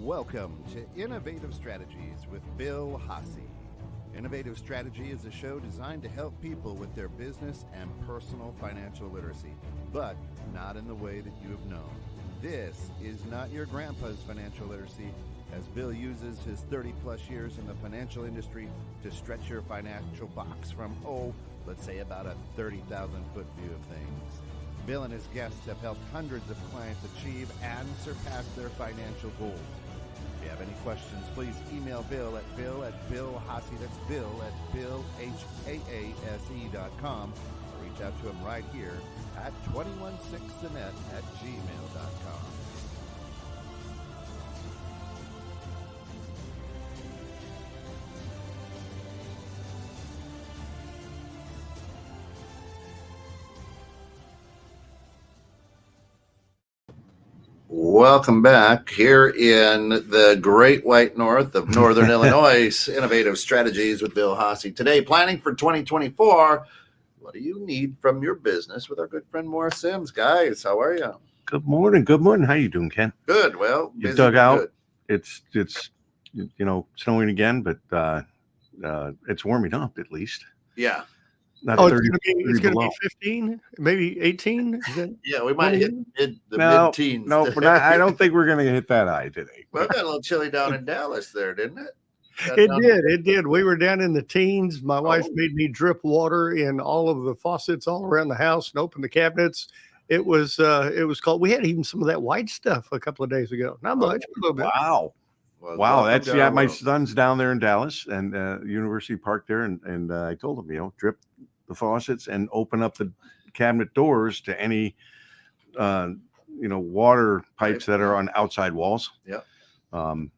Welcome to Innovative Strategies with Bill Hasse. Innovative Strategy is a show designed to help people with their business and personal financial literacy, but not in the way that you have known. This is not your grandpa's financial literacy, as Bill uses his 30-plus years in the financial industry to stretch your financial box from, let's say about a 30,000-foot view of things. Bill and his guests have helped hundreds of clients achieve and surpass their financial goals. If you have any questions, please email Bill at Bill@BillHasse, that's Bill@BillHasse.com, or reach out to him right here at 216thenet@gmail.com. Welcome back here in the Great White North of Northern Illinois. Innovative Strategies with Bill Hasse. Today, planning for 2024. What do you need from your business with our good friend Morris Sims? Guys, how are you? Good morning. Good morning. How you doing, Ken? Good. Well, you dug out. Good. It's snowing again, but it's warming up at least. Yeah. Not it's 30, going to be 15, maybe 18. Yeah, we might hit mid-teens. No, I don't think we're going to hit that high today. Well, it got a little chilly down in Dallas there, didn't it? It did. We were down in the teens. My wife made me drip water in all of the faucets all around the house and open the cabinets. It was cold. We had even some of that white stuff a couple of days ago. Not much, a little bit. Wow. Wow, that's my son's down there in Dallas and University Park there, and I told him, drip the faucets and open up the cabinet doors to any water pipes that are on outside walls. Yeah.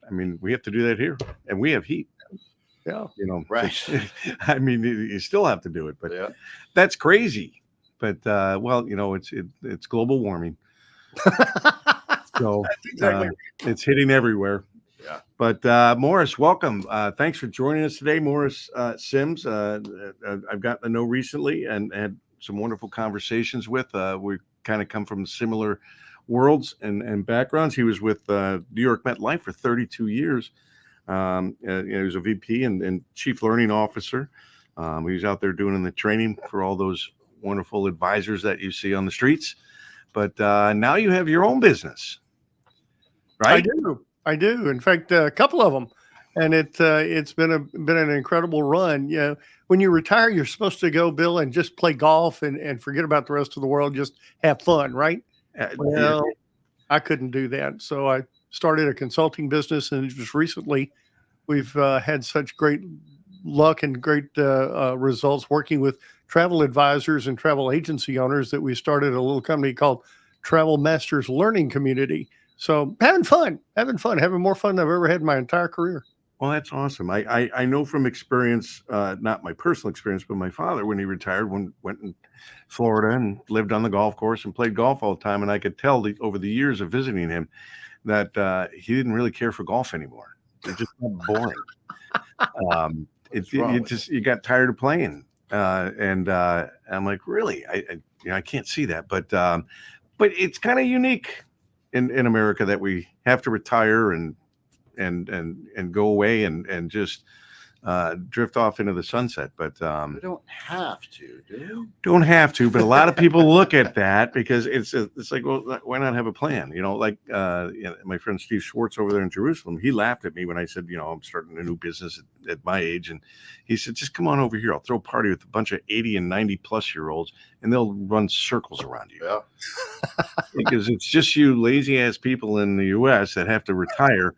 We have to do that here, and we have heat. Yeah. Right. You still have to do it, but yeah. That's crazy. But it's global warming. So exactly. It's hitting everywhere. Yeah. But Morris, welcome. Thanks for joining us today, Morris Sims. I've gotten to know recently and had some wonderful conversations with. We kind of come from similar worlds and backgrounds. He was with New York MetLife for 32 years. He was a VP and Chief Learning Officer. He was out there doing the training for all those wonderful advisors that you see on the streets. But now you have your own business, right? I do. In fact, a couple of them, and it's been an incredible run. When you retire, you're supposed to go, Bill, and just play golf and forget about the rest of the world. Just have fun, right? Well, I couldn't do that, so I started a consulting business, and just recently, we've had such great luck and great results working with travel advisors and travel agency owners that we started a little company called Travel Masters Learning Community. So having more fun than I've ever had in my entire career. Well, that's awesome. I know from experience, not my personal experience, but my father, when he retired, went in Florida and lived on the golf course and played golf all the time. And I could tell over the years of visiting him that he didn't really care for golf anymore. It just got boring. You got tired of playing. And I'm like, really? I can't see that. But it's kind of unique in America that we have to retire and go away and just drift off into the sunset. But we don't have to, do you? Don't have to, but a lot of people look at that because it's like, well, why not have a plan? My friend Steve Schwartz over there in Jerusalem, he laughed at me when I said, I'm starting a new business at my age. And he said, just come on over here. I'll throw a party with a bunch of 80 and 90 plus year olds and they'll run circles around you. Yeah. Because it's just you lazy ass people in the US that have to retire.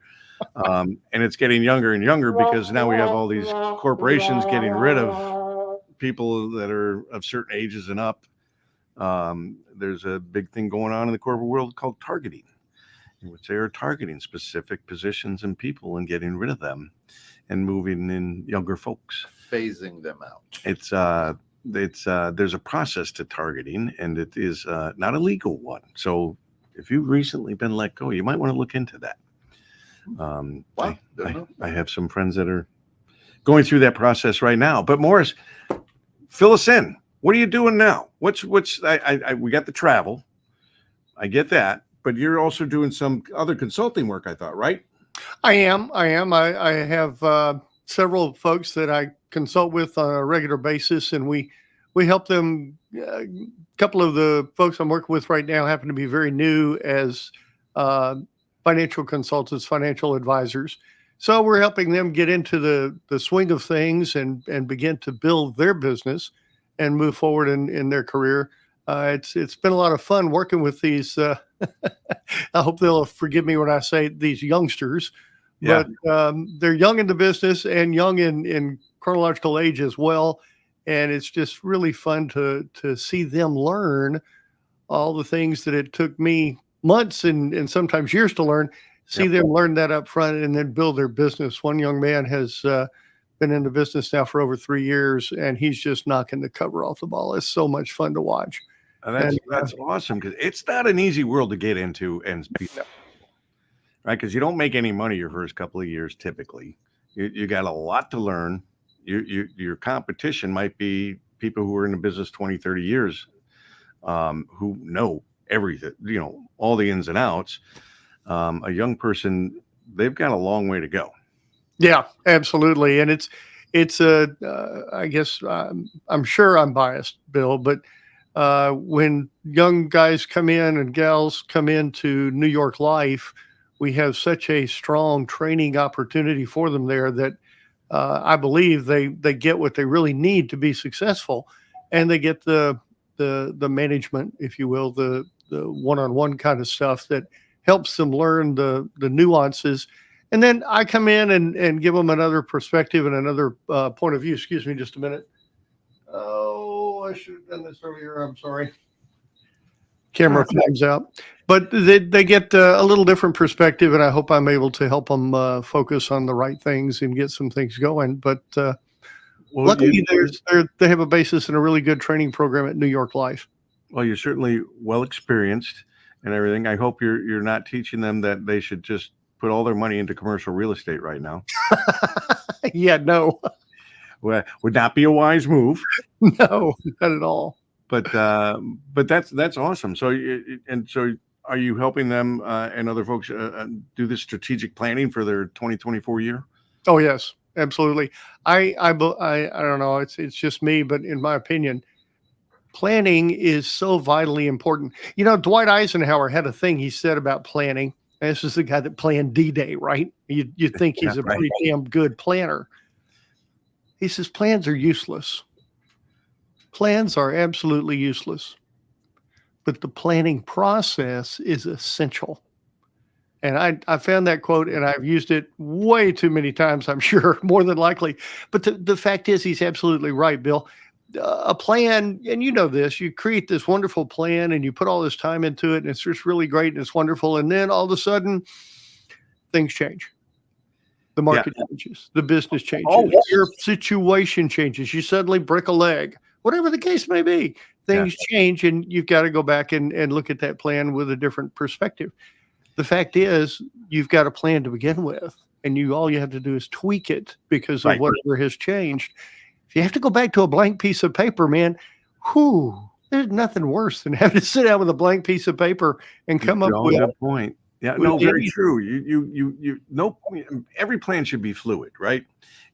And it's getting younger and younger because now we have all these corporations getting rid of people that are of certain ages and up. There's a big thing going on in the corporate world called targeting, in which they are targeting specific positions and people and getting rid of them and moving in younger folks. Phasing them out. There's a process to targeting, and it is not a legal one. So if you've recently been let go, you might want to look into that. I have some friends that are going through that process right now. But Morris, fill us in. What are you doing now? We got the travel. I get that, but you're also doing some other consulting work, I thought, right? I am. I have several folks that I consult with on a regular basis, and we help them. A couple of the folks I'm working with right now happen to be very new as uh, financial consultants, financial advisors. So we're helping them get into the swing of things and begin to build their business and move forward in their career. It's been a lot of fun working with these. I hope they'll forgive me when I say these youngsters, Yeah. but they're young in the business and young in chronological age as well. And it's just really fun to see them learn all the things that it took me months and sometimes years to learn. See Yep. them learn that up front and then build their business. One young man has been in the business now for over 3 years, and he's just knocking the cover off the ball. It's so much fun to watch. That's And that's awesome because it's not an easy world to get into and right because you don't make any money your first couple of years typically. You got a lot to learn. Your competition might be people who are in the business 20, 30 years, who know everything, all the ins and outs. A young person, they've got a long way to go. yeah, absolutely. And it's I guess I'm sure I'm biased, Bill, but when young guys come in and gals come into New York Life, we have such a strong training opportunity for them there that I believe they get what they really need to be successful, and they get the management, if you will, the one-on-one kind of stuff that helps them learn the nuances. And then I come in and give them another perspective and another point of view. Excuse me just a minute. Oh, I should have done this earlier. I'm sorry. Camera flags out. But they get a little different perspective, and I hope I'm able to help them focus on the right things and get some things going. But Well, luckily, they have a basis in a really good training program at New York Life. well, you're certainly well experienced and everything. I hope you're not teaching them that they should just put all their money into commercial real estate right now. Yeah, no, Well, would not be a wise move. no, not at all. But that's awesome. So so are you helping them and other folks do this strategic planning for their 2024 year? Oh yes, absolutely. I don't know. It's just me, but in my opinion, planning is so vitally important. You know, Dwight Eisenhower had a thing he said about planning. And this is the guy that planned D-Day, right? You think he's Yeah, a right. pretty damn good planner. He says plans are useless. Plans are absolutely useless, but the planning process is essential. And I found that quote and I've used it way too many times, I'm sure, more than likely. But the fact is, he's absolutely right, Bill. A plan, and you know this, you create this wonderful plan and you put all this time into it, and it's just really great and it's wonderful. And then all of a sudden, things change. The market changes, the business changes, Always. your situation changes, you suddenly break a leg, whatever the case may be. Things change, and you've got to go back and look at that plan with a different perspective. The fact is, you've got a plan to begin with, and all you have to do is tweak it because of Right. whatever has changed. If you have to go back to a blank piece of paper, man, there's nothing worse than having to sit down with a blank piece of paper and come up with Good point. Yeah, with no, very any- true. You no, every plan should be fluid, right?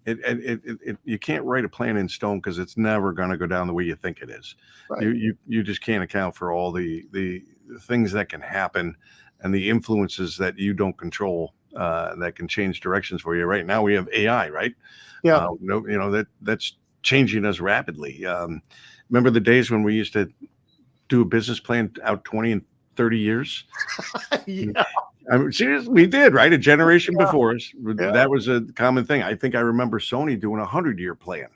You can't write a plan in stone because it's never going to go down the way you think it is. Right. You just can't account for all the things that can happen and the influences that you don't control that can change directions for you. Right now we have AI, right? Yeah. That's changing us rapidly. Remember the days when we used to do a business plan out 20 and 30 years? Yeah. I mean, seriously, we did, right? A generation before us. Yeah. That was a common thing. I think I remember Sony doing 100-year plan.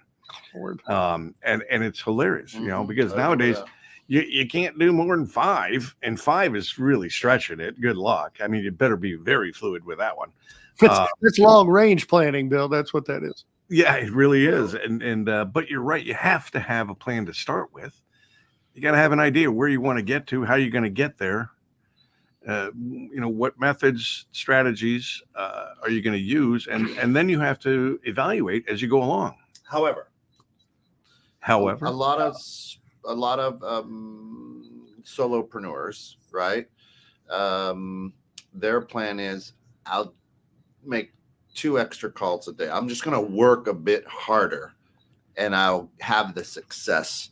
Lord. And it's hilarious, Mhm. because I remember nowadays that. you can't do more than 5, and 5 is really stretching it. Good luck. I mean, you better be very fluid with that one. That's long range planning, Bill. That's what that is. Yeah, it really is. And but you're right. You have to have a plan to start with. You got to have an idea where you want to get to, how you're going to get there. What methods, strategies are you going to use, and then you have to evaluate as you go along. However, However, a lot of solopreneurs, right? Their plan is, I'll make 2 extra calls a day. I'm just going to work a bit harder and I'll have the success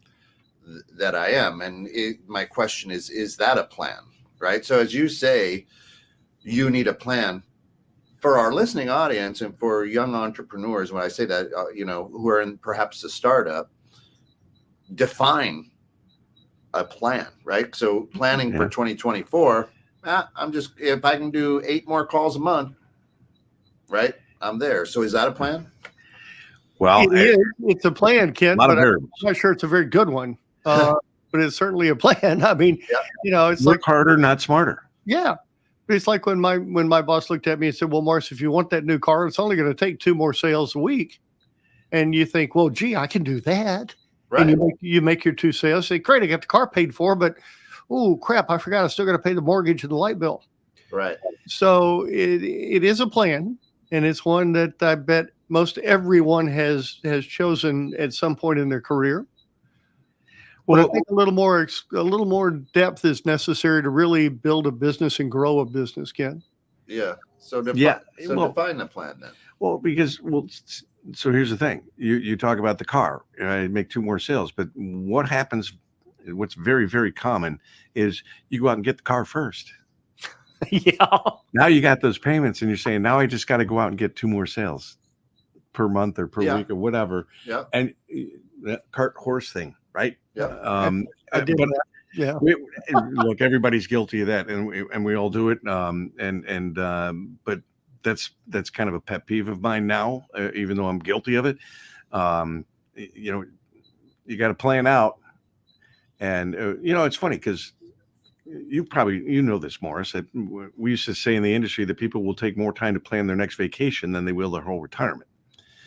that I am. And my question is that a plan? Right. So as you say, you need a plan. For our listening audience and for young entrepreneurs, when I say that, who are in perhaps a startup, define a plan, right? So planning for 2024, if I can do 8 more calls a month, right, I'm there. So is that a plan? Well, it's a plan, Ken, but I'm not sure it's a very good one. But it's certainly a plan. I mean, it's work harder, not smarter. Yeah. But it's like when my boss looked at me and said, well, Morris, if you want that new car, it's only going to take 2 more sales a week. And you think, well, gee, I can do that. Right. And you make your 2 sales. Say, great, I got the car paid for, but oh crap, I forgot I still got to pay the mortgage and the light bill. Right. So it is a plan, and it's one that I bet most everyone has chosen at some point in their career. Well, I think a little more depth is necessary to really build a business and grow a business, Ken. Yeah. So define the plan then. Well, so here's the thing. You talk about the car. I make 2 more sales, but what happens? What's very, very common is you go out and get the car first. Yeah. Now you got those payments, and you're saying, now I just got to go out and get 2 more sales per month or per week or whatever. Yeah. And that cart horse thing, right? Yeah. I did that. Yeah. Look, everybody's guilty of that, and we all do it. But that's kind of a pet peeve of mine now, even though I'm guilty of it. You got to plan out, and it's funny because you know this, Morris, that we used to say in the industry that people will take more time to plan their next vacation than they will their whole retirement.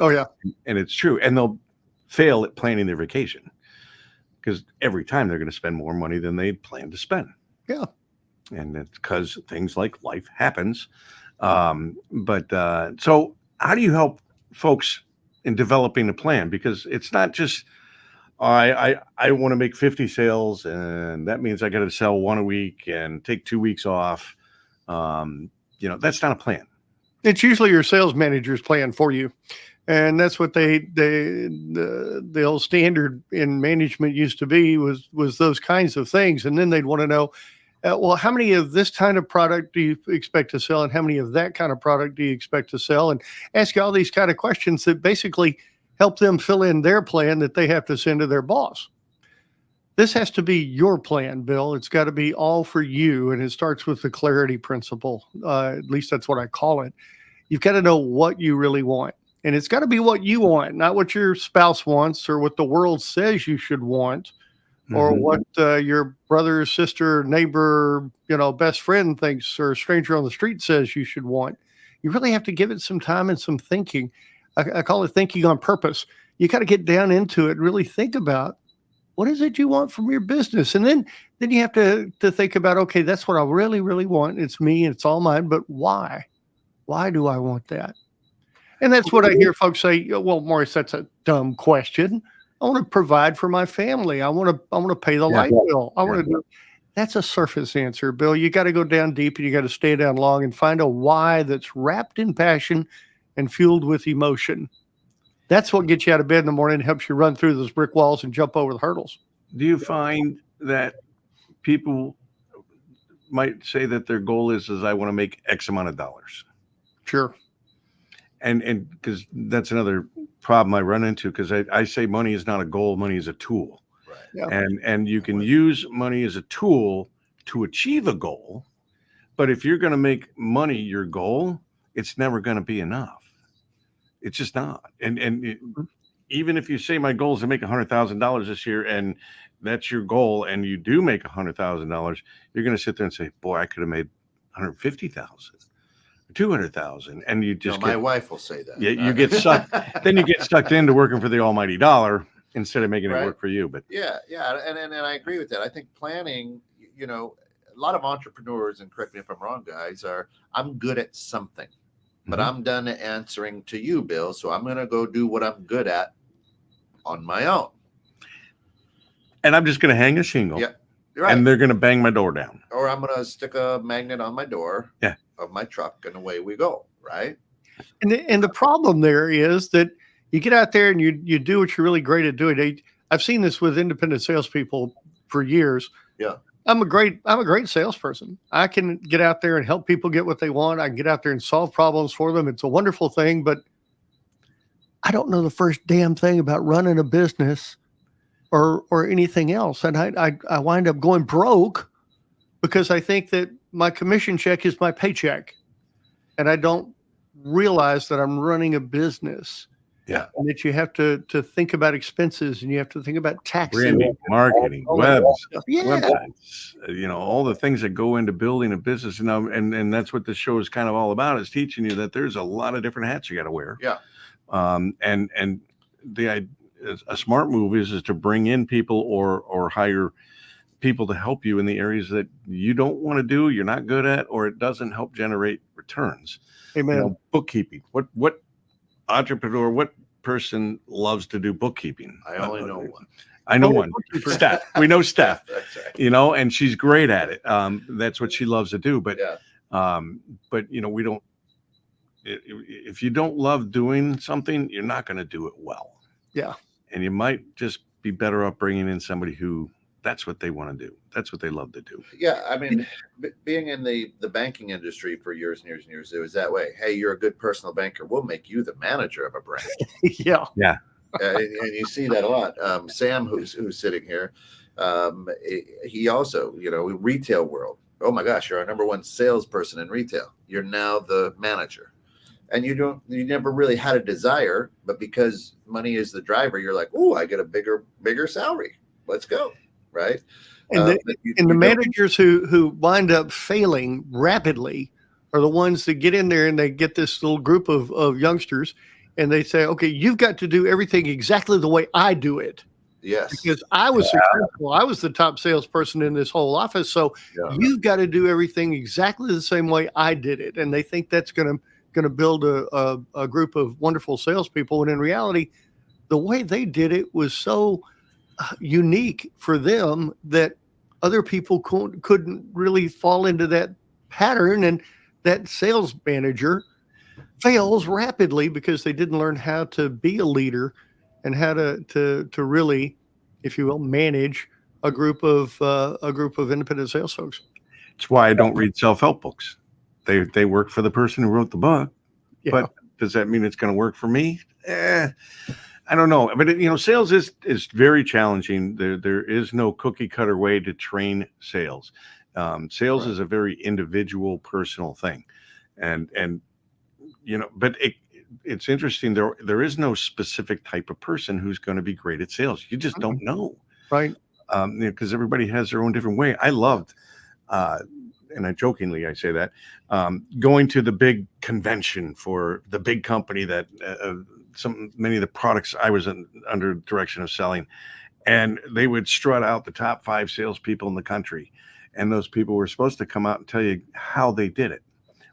Oh yeah, and it's true, and they'll fail at planning their vacation because every time they're going to spend more money than they plan to spend. Yeah, and it's because things like life happens. So how do you help folks in developing a plan? Because it's not just, I want to make 50 sales and that means I got to sell 1 a week and take 2 weeks off. That's not a plan. It's usually your sales manager's plan for you. And that's what the old standard in management used to be was those kinds of things. And then they'd want to know, well, how many of this kind of product do you expect to sell? And how many of that kind of product do you expect to sell? And ask you all these kind of questions that basically help them fill in their plan that they have to send to their boss. This has to be your plan, Bill. It's got to be all for you. And it starts with the clarity principle. At least that's what I call it. You've got to know what you really want. And it's got to be what you want, not what your spouse wants or what the world says you should want. Or what your brother, sister, neighbor, best friend thinks, or a stranger on the street says you should want. You really have to give it some time and some thinking. I call it thinking on purpose. You got to get down into it, really think about what is it you want from your business. And then you have to think about, okay, that's what I really, really want. It's me, it's all mine, but why? Why do I want that? And that's what I hear folks say, well, Morris, that's a dumb question. I want to provide for my family. I want to pay the light bill. I want to do. That's a surface answer, Bill. You got to go down deep and you got to stay down long and find a why that's wrapped in passion and fueled with emotion. That's what gets you out of bed in the morning and helps you run through those brick walls and jump over the hurdles. Do you find that people might say that their goal is I want to make X amount of dollars? Sure. And because that's another problem I run into, because I say money is not a goal, money is a tool. Right. Yeah. And you can use money as a tool to achieve a goal, but if you're going to make money your goal, it's never going to be enough. It's just not. Even if you say my goal is to make $100,000 this year, and that's your goal, and you do make $100,000, you're going to sit there and say, boy, I could have made 150,000. 200,000, and you just my wife will say that. Yeah, you get sucked. Then you get sucked into working for the almighty dollar instead of making it work for you. But yeah, and I agree with that. I think planning, a lot of entrepreneurs, and correct me if I'm wrong, guys, I'm good at something, but I'm done answering to you, Bill. So I'm going to go do what I'm good at on my own, and I'm just going to hang a shingle. Yeah. Right. And they're going to bang my door down. Or I'm going to stick a magnet on my door of my truck, and away we go, right? And the problem there is that you get out there and you do what you're really great at doing. I've seen this with independent salespeople for years. Yeah. I'm a great salesperson. I can get out there and help people get what they want. I can get out there and solve problems for them. It's a wonderful thing, but I don't know the first damn thing about running a business or anything else. And I wind up going broke because I think that my commission check is my paycheck. And I don't realize that I'm running a business. Yeah. And that you have to think about expenses and you have to think about taxes. Branding, marketing, Yeah. websites, all the things that go into building a business. And that's what the show is kind of all about, is teaching you that there's a lot of different hats you got to wear. Yeah. And a smart move is to bring in people or hire people to help you in the areas that you don't want to do, you're not good at, or it doesn't help generate returns. Amen. Bookkeeping. What entrepreneur, what person loves to do bookkeeping? I only know one. I know one. Steph. We know Steph. That's right. And she's great at it. That's what she loves to do. But Yeah. we don't. If you don't love doing something, you're not going to do it well. Yeah. And you might just be better off bringing in somebody who that's what they want to do. That's what they love to do. Yeah, I mean, being in the banking industry for years and years and years, it was that way. Hey, you're a good personal banker. We'll make you the manager of a branch. Yeah. And you see that a lot. Sam, who's sitting here, he also, retail world. Oh my gosh, you're our number one salesperson in retail. You're now the manager. And you never really had a desire, but because money is the driver, you're like, oh, I get a bigger salary. Let's go. Right. And the managers who wind up failing rapidly are the ones that get in there and they get this little group of youngsters and they say, okay, you've got to do everything exactly the way I do it. Yes. Because I was successful. I was the top salesperson in this whole office. So you've got to do everything exactly the same way I did it. And they think that's going to build a group of wonderful salespeople. And in reality, the way they did it was so unique for them that other people couldn't really fall into that pattern. And that sales manager fails rapidly because they didn't learn how to be a leader and how to really, if you will, manage a group of independent sales folks. That's why I don't read self-help books. They work for the person who wrote the book, but does that mean it's going to work for me? I don't know. But sales is very challenging. There is no cookie cutter way to train sales. Sales is a very individual, personal thing, and but it's interesting. There is no specific type of person who's going to be great at sales. You just don't know, right? Because everybody has their own different way. I loved, and I jokingly say that, going to the big convention for the big company that many of the products I was under direction of selling, and they would strut out the top 5 salespeople in the country, and those people were supposed to come out and tell you how they did it.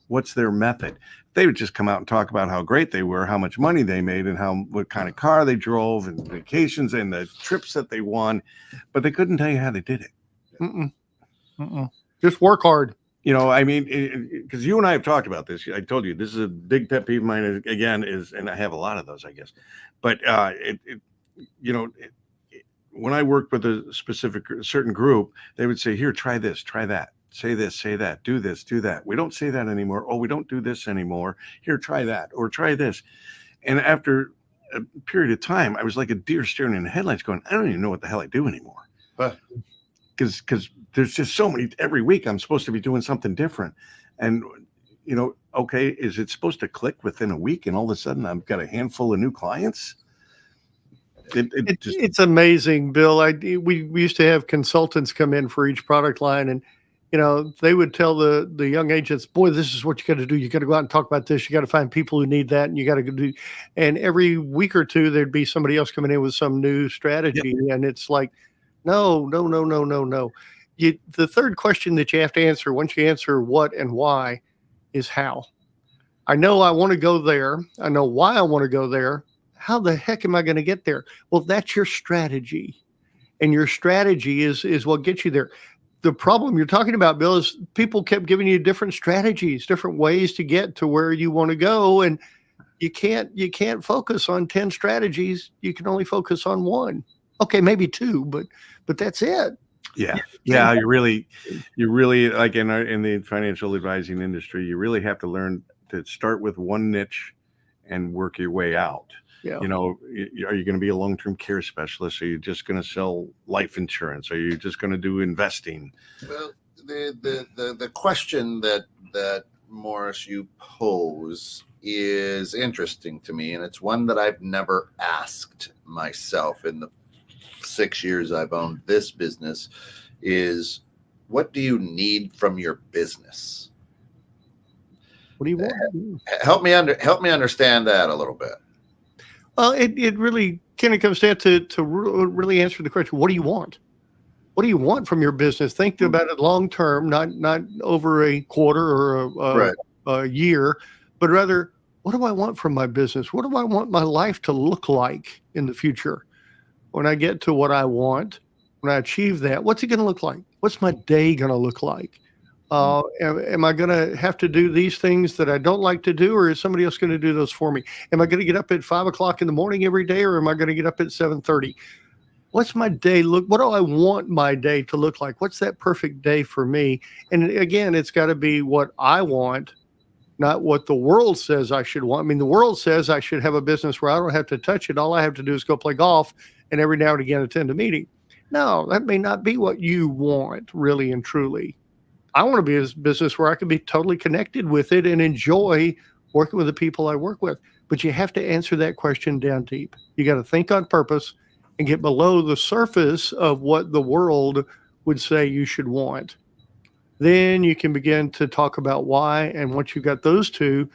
What's their method? They would just come out and talk about how great they were, how much money they made, and what kind of car they drove, and vacations and the trips that they won, but they couldn't tell you how they did it. Just work hard. Because you and I have talked about this. I told you this is a big pet peeve of mine. Again, and I have a lot of those, I guess. But when I worked with a certain group, they would say, "Here, try this, try that. Say this, say that. Do this, do that." We don't say that anymore. Oh, we don't do this anymore. Here, try that, or try this. And after a period of time, I was like a deer staring in the headlights, going, "I don't even know what the hell I do anymore." Because there's just so many. Every week I'm supposed to be doing something different. And, okay, is it supposed to click within a week and all of a sudden I've got a handful of new clients? It's amazing, Bill. We used to have consultants come in for each product line, and they would tell the young agents, "Boy, this is what you got to do. You got to go out and talk about this. You got to find people who need that, and you got to do." And every week or two, there'd be somebody else coming in with some new strategy, and it's like, no. The third question that you have to answer once you answer what and why is how. I know I want to go there. I know why I want to go there. How the heck am I going to get there? Well, that's your strategy. And your strategy is what gets you there. the problem you're talking about, Bill, is people kept giving you different strategies, different ways to get to where you want to go. And you can't focus on 10 strategies. You can only focus on one. Okay, maybe two, but that's it. Yeah. Yeah. You really like in the financial advising industry, you really have to learn to start with one niche and work your way out. Yeah. You know, are you going to be a long-term care specialist? Are you just going to sell life insurance? Are you just going to do investing? Well, the question that Morris you pose is interesting to me, and it's one that I've never asked myself in the 6 years I've owned this business. Is what do you need from your business? What do you want? Help me understand that a little bit. Well, it really kind of comes down to really answer the question: what do you want? What do you want from your business? Think about it long term, not over a quarter or a year, but rather, what do I want from my business? What do I want my life to look like in the future? When I get to what I want, when I achieve that, what's it going to look like? What's my day going to look like? Am I going to have to do these things that I don't like to do, or is somebody else going to do those for me? Am I going to get up at 5 o'clock in the morning every day, or am I going to get up at 7:30? What's my day look? What do I want my day to look like? What's that perfect day for me? And again, it's got to be what I want, not what the world says I should want. I mean, the world says I should have a business where I don't have to touch it. All I have to do is go play golf and every now and again attend a meeting. No, that may not be what you want, really and truly. I want to be a business where I can be totally connected with it and enjoy working with the people I work with. But you have to answer that question down deep. You got to think on purpose and get below the surface of what the world would say you should want. Then you can begin to talk about why. And once you've got those two,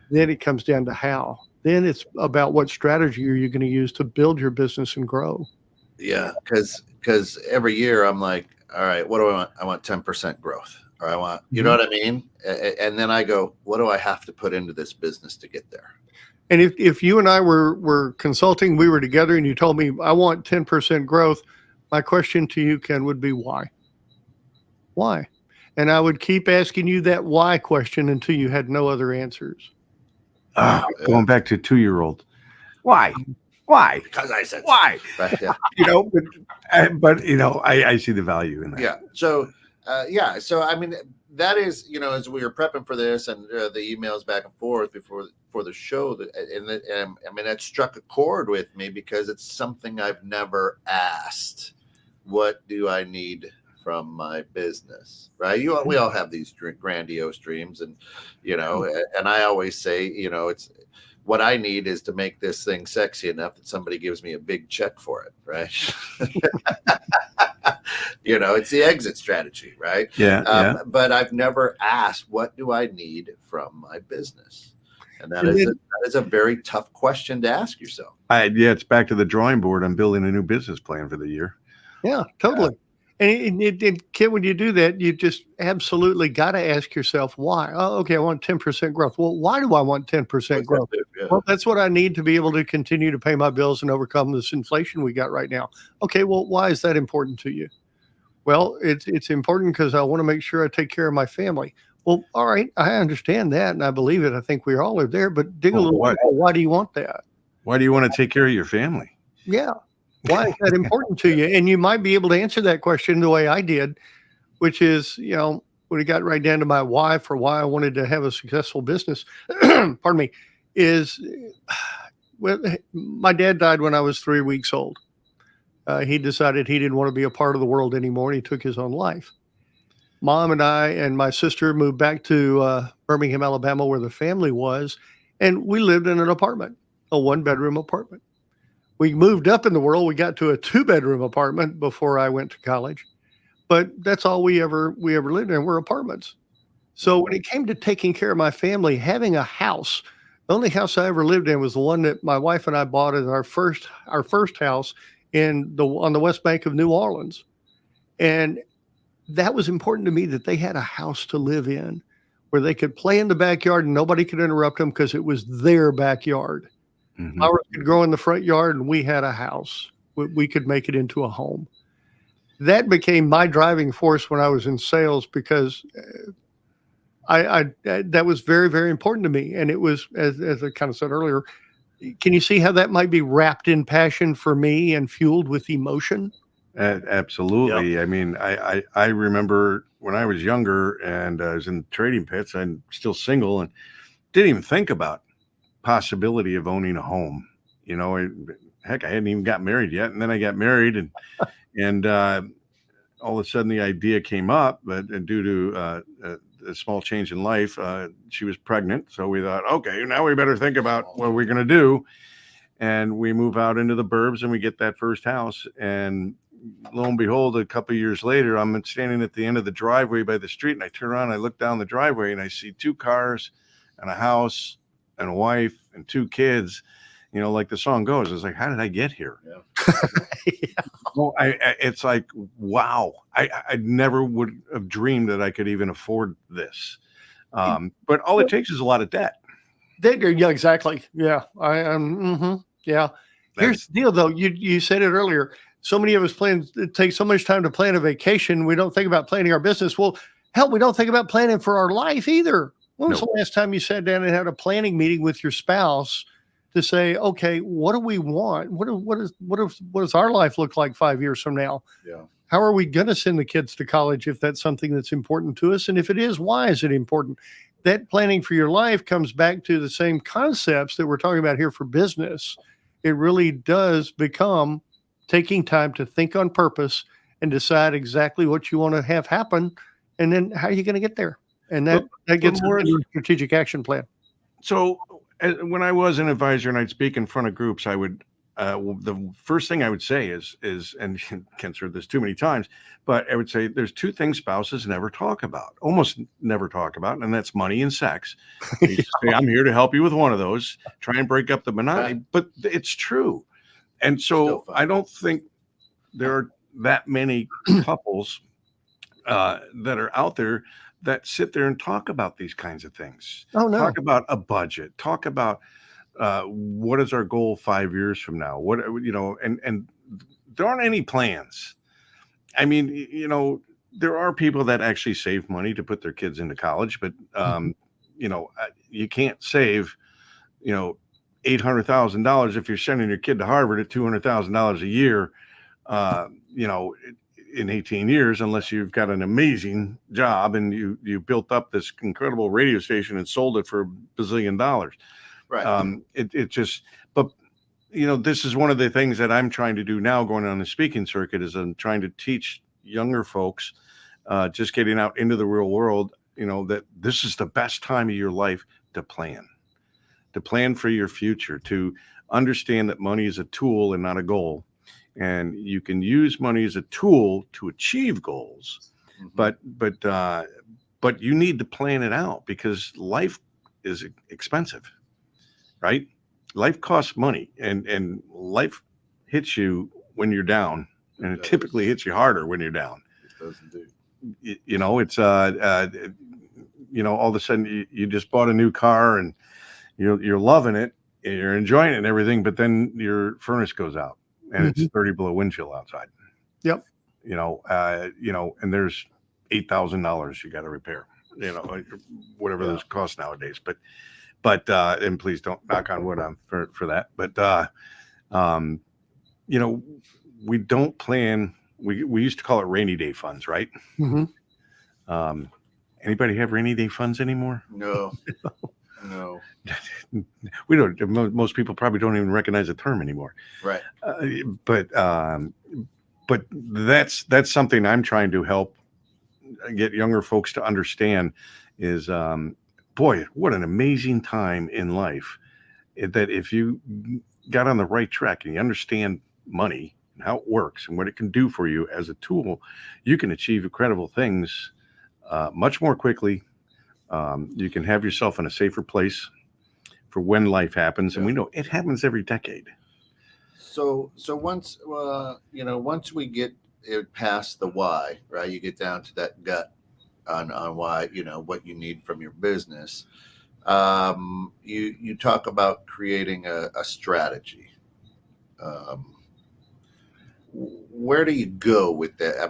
then it comes down to how. Then it's about what strategy are you going to use to build your business and grow. Yeah, because every year I'm like, all right, what do I want? I want 10% growth, or I want, you know what I mean? And then I go, what do I have to put into this business to get there? And if you and I were consulting, we were together, and you told me I want 10% growth, my question to you, Ken, would be why? Why? And I would keep asking you that why question until you had no other answers. Going back to 2-year-old. Why? Why? Because I said why? Right, yeah. You know, but you know, I see the value in that. Yeah. So, So I mean, that is, you know, as we were prepping for this and the emails back and forth before the show, I mean, that struck a chord with me because it's something I've never asked. What do I need from my business? Right? We all have these grandiose dreams, and you know, and I always say, you know, it's. What I need is to make this thing sexy enough that somebody gives me a big check for it, right? You know, it's the exit strategy, right? Yeah, But I've never asked, what do I need from my business? And that is a very tough question to ask yourself. It's back to the drawing board. I'm building a new business plan for the year. Yeah, totally. And Ken, when you do that, you just absolutely got to ask yourself why. Oh, okay, I want 10% growth. Well, why do I want 10% growth? Yeah. Well, that's what I need to be able to continue to pay my bills and overcome this inflation we got right now. Okay, well, why is that important to you? Well, it's important because I want to make sure I take care of my family. Well, all right, I understand that, and I believe it. I think we all are there, but dig a little bit. Why do you want that? Why do you want to take care of your family? Yeah. Why is that important to you? And you might be able to answer that question the way I did, which is, you know, when it got right down to my why for why I wanted to have a successful business, pardon me, is well, my dad died when I was 3 weeks old. He decided he didn't want to be a part of the world anymore, and he took his own life. Mom and I and my sister moved back to Birmingham, Alabama, where the family was, and we lived in an apartment, a 1-bedroom apartment. We moved up in the world. We got to a 2-bedroom apartment before I went to college, but that's all we ever lived in were apartments. So when it came to taking care of my family, having a house, the only house I ever lived in was the one that my wife and I bought as our first house on the West Bank of New Orleans. And that was important to me, that they had a house to live in where they could play in the backyard and nobody could interrupt them because it was their backyard. Mm-hmm. Flowers could grow in the front yard, and we had a house. We could make it into a home. that became my driving force when I was in sales, because I that was very, very important to me. And it was, as I kind of said earlier, can you see how that might be wrapped in passion for me and fueled with emotion? Absolutely. I mean, I remember when I was younger and I was in trading pits. I'm still single and didn't even think about possibility of owning a home. You know, heck, I hadn't even got married yet, and then I got married, and all of a sudden the idea came up, but due to a small change in life, she was pregnant. So we thought, okay, now we better think about what we're going to do. And we move out into the burbs and we get that first house. And lo and behold, a couple of years later, I'm standing at the end of the driveway by the street, and I turn around, I look down the driveway, and I see 2 cars and a house and a wife and 2 kids. You know, like the song goes, it's like, how did I get here? Yeah. Well, it's like, wow, I never would have dreamed that I could even afford this. But all it takes is a lot of debt. Yeah, exactly. Yeah. Yeah. Here's the deal, though. You said it earlier. So many of us it takes so much time to plan a vacation. We don't think about planning our business. Well, hell, we don't think about planning for our life either. When was the last time you sat down and had a planning meeting with your spouse to say, okay, what do we want? What does our life look like 5 years from now? Yeah. How are we going to send the kids to college if that's something that's important to us? And if it is, why is it important? That planning for your life comes back to the same concepts that we're talking about here for business. It really does become taking time to think on purpose and decide exactly what you want to have happen, and then how are you going to get there? And that gets more into a strategic action plan. So when I was an advisor and I'd speak in front of groups, I would the first thing I would say is, and Ken's heard this too many times, but I would say there's 2 things spouses never talk about, almost never talk about, and that's money and sex. You say, I'm here to help you with one of those, try and break up the monotony, but it's true. And so I don't think there are that many couples that are out there that sit there and talk about these kinds of things. Oh, no. Talk about a budget, talk about what is our goal 5 years from now? What, you know, and there aren't any plans. I mean, you know, there are people that actually save money to put their kids into college, but you know, you can't save, you know, $800,000 if you're sending your kid to Harvard at $200,000 a year, you know, in 18 years, unless you've got an amazing job and you built up this incredible radio station and sold it for $1 bazillion. Right. It just, but you know, this is one of the things that I'm trying to do now, going on the speaking circuit, is I'm trying to teach younger folks, just getting out into the real world, you know, that this is the best time of your life to plan for your future, to understand that money is a tool and not a goal. And you can use money as a tool to achieve goals, but you need to plan it out, because life is expensive, right? Life costs money, and life hits you when you're down, and it typically hits you harder when you're down. It does indeed. You know, it's you know, all of a sudden you just bought a new car and you're loving it, and you're enjoying it and everything, but then your furnace goes out and it's 30 below wind chill outside. Yep. You know, and there's $8,000 you got to repair, you know, whatever those cost nowadays. But and please don't knock on wood on for that. But you know, we don't plan. We used to call it rainy day funds, right? Anybody have rainy day funds anymore? No. No. We don't. Most people probably don't even recognize the term anymore. Right. But that's something I'm trying to help get younger folks to understand is, boy, what an amazing time in life, that if you got on the right track and you understand money and how it works and what it can do for you as a tool, you can achieve incredible things much more quickly. You can have yourself in a safer place for when life happens. And we know it happens every decade. So once, you know, once we get it past the why, right, you get down to that gut on why, you know, what you need from your business. You talk about creating a strategy. where do you go with that? I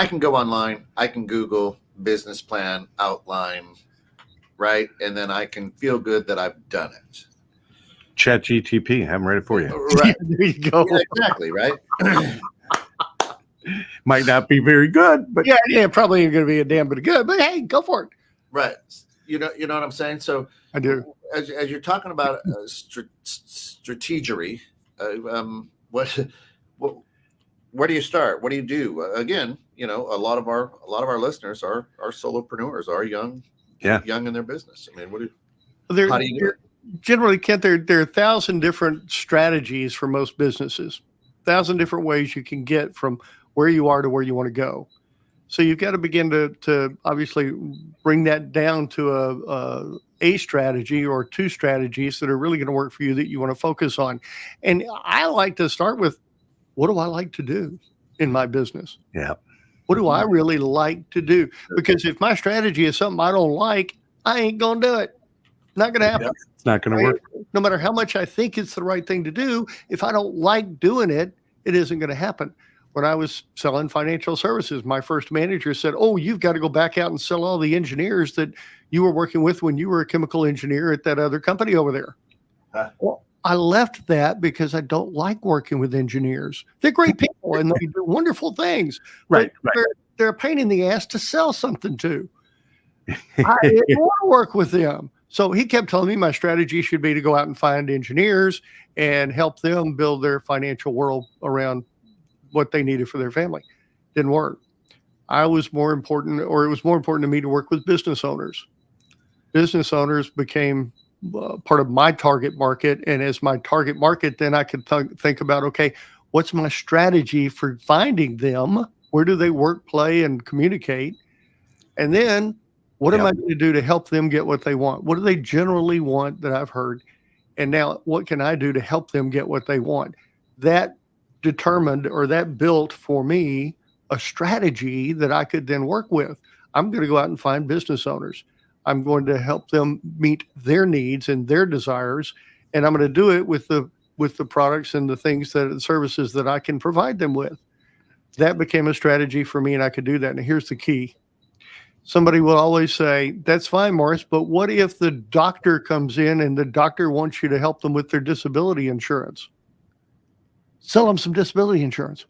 can go online, I can Google business plan outline, right? And then I can feel good that I've done it. Chat GTP, I'm ready for you. Right. There you go. Yeah, exactly, right? Might not be very good, but Yeah, probably ain't going to be a damn bit of good, but hey, go for it. Right. You know what I'm saying? So I do. as you're talking about strategery, where do you start? What do you do? Again, a lot of our listeners are solopreneurs, are young in their business. I mean, how do you do it? Generally, Kent, there are 1,000 different strategies for most businesses, 1,000 different ways you can get from where you are to where you want to go. So you've got to begin to obviously bring that down to a strategy or two strategies that are really going to work for you that you want to focus on. And I like to start with, what do I like to do in my business? Yeah. What do I really like to do? Because if my strategy is something I don't like, I ain't going to do it. Not going to happen. It's not going to work. No matter how much I think it's the right thing to do, if I don't like doing it, it isn't going to happen. When I was selling financial services, my first manager said, "Oh, you've got to go back out and sell all the engineers that you were working with when you were a chemical engineer at that other company over there." Well, I left that because I don't like working with engineers. They're great people and they do wonderful things. Right. They're a pain in the ass to sell something to. I didn't want to work with them. So he kept telling me my strategy should be to go out and find engineers and help them build their financial world around what they needed for their family. Didn't work. It was more important to me to work with business owners. Business owners became part of my target market. And as my target market, then I could think about, okay, what's my strategy for finding them? Where do they work, play, and communicate? And then what am I going to do to help them get what they want? What do they generally want that I've heard? And now what can I do to help them get what they want? That determined, or that built for me, a strategy that I could then work with. I'm going to go out and find business owners. I'm going to help them meet their needs and their desires. And I'm going to do it with the products and the services that I can provide them with. That became a strategy for me, and I could do that. And here's the key. Somebody will always say, "That's fine, Morris, but what if the doctor comes in and the doctor wants you to help them with their disability insurance?" Sell them some disability insurance.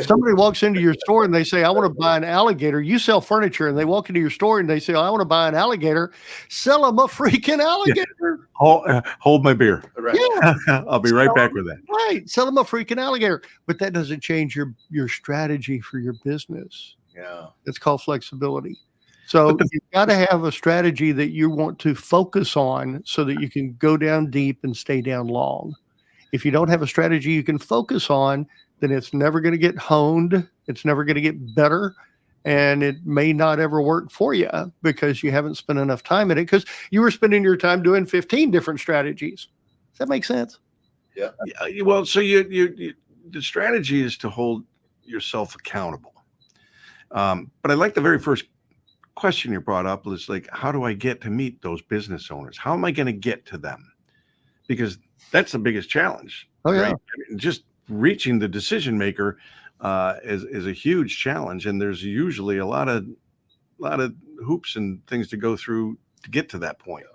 Somebody walks into your store and they say, "I want to buy an alligator." You sell furniture and they walk into your store and they say, "I want to buy an alligator." Sell them a freaking alligator. Hold my beer. Right. Yeah. I'll be right back with that. Right. Sell them a freaking alligator. But that doesn't change your strategy for your business. Yeah. It's called flexibility. So you've got to have a strategy that you want to focus on so that you can go down deep and stay down long. If you don't have a strategy you can focus on, then it's never going to get honed. It's never going to get better. And it may not ever work for you because you haven't spent enough time in it, because you were spending your time doing 15 different strategies. Does that make sense? Yeah. Well, so you the strategy is to hold yourself accountable. But I like the very first question you brought up was like, how do I get to meet those business owners? How am I going to get to them? Because that's the biggest challenge. Oh, yeah. Right? I mean, just reaching the decision maker is a huge challenge, and there's usually a lot of hoops and things to go through to get to that point.